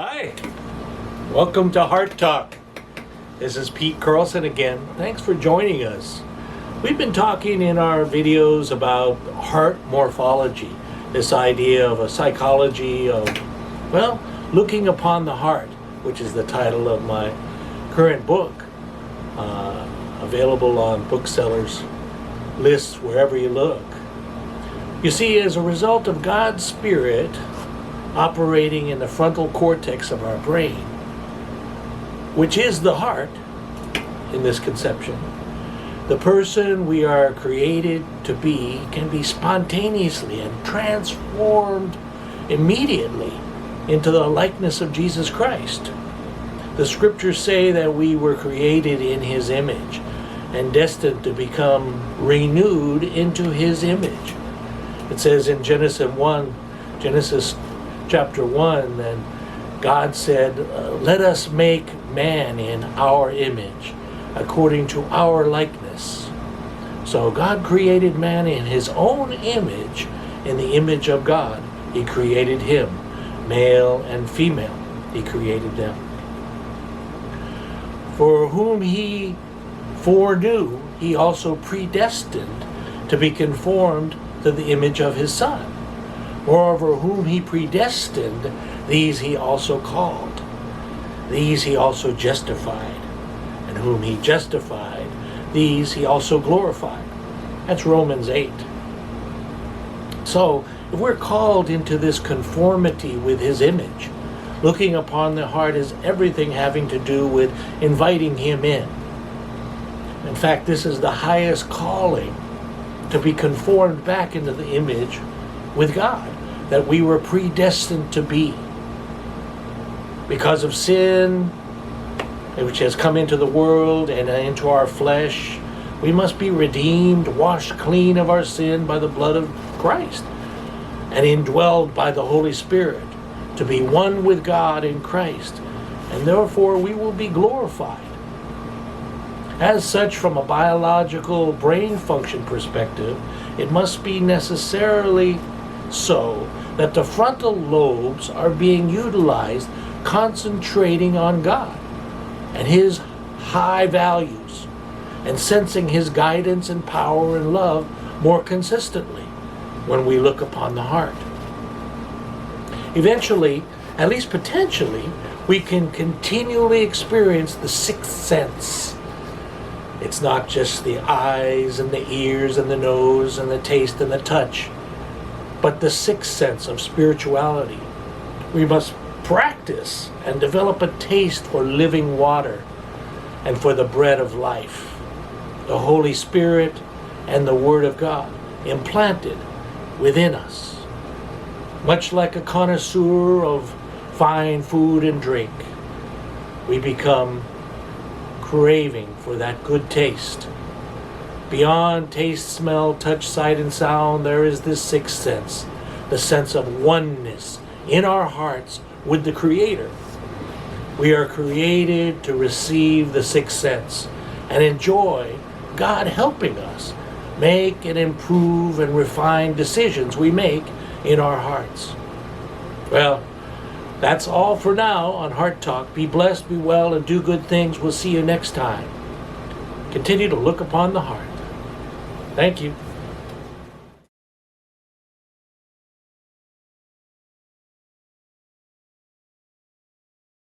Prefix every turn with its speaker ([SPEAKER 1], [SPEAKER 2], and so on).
[SPEAKER 1] Hi, welcome to Heart Talk. This is Pete Carlson again. Thanks for joining us. We've been talking in our videos about heart morphology, this idea of a psychology of, looking upon the heart, which is the title of my current book, available on booksellers lists wherever you look. You see, as a result of God's Spirit operating in the frontal cortex of our brain, which is the heart in this conception, the person we are created to be can be spontaneously and transformed immediately into the likeness of Jesus Christ. The scriptures say that we were created in His image and destined to become renewed into His image. It says in Genesis chapter 1, then God said, let us make man in our image, according to our likeness. So God created man in His own image, in the image of God. He created him, male and female. He created them. For whom He foreknew, He also predestined to be conformed to the image of His Son. Moreover, whom He predestined, these He also called. These He also justified. And whom He justified, these He also glorified. That's Romans 8. So, if we're called into this conformity with His image, looking upon the heart as everything having to do with inviting Him in. In fact, this is the highest calling, to be conformed back into the image with God that we were predestined to be. Because of sin, which has come into the world and into our flesh, we must be redeemed, washed clean of our sin by the blood of Christ, and indwelled by the Holy Spirit, to be one with God in Christ, and therefore we will be glorified. As such, from a biological brain function perspective, it must be necessarily so that the frontal lobes are being utilized, concentrating on God and His high values, and sensing His guidance and power and love more consistently when we look upon the heart. Eventually, at least potentially, we can continually experience the sixth sense. It's not just the eyes and the ears and the nose and the taste and the touch, but the sixth sense of spirituality. We must practice and develop a taste for living water and for the bread of life, the Holy Spirit and the Word of God implanted within us. Much like a connoisseur of fine food and drink, we become craving for that good taste. Beyond taste, smell, touch, sight, and sound, there is this sixth sense, the sense of oneness in our hearts with the Creator. We are created to receive the sixth sense and enjoy God helping us make and improve and refine decisions we make in our hearts. Well, that's all for now on Heart Talk. Be blessed, be well, and do good things. We'll see you next time. Continue to look upon the heart. Thank you.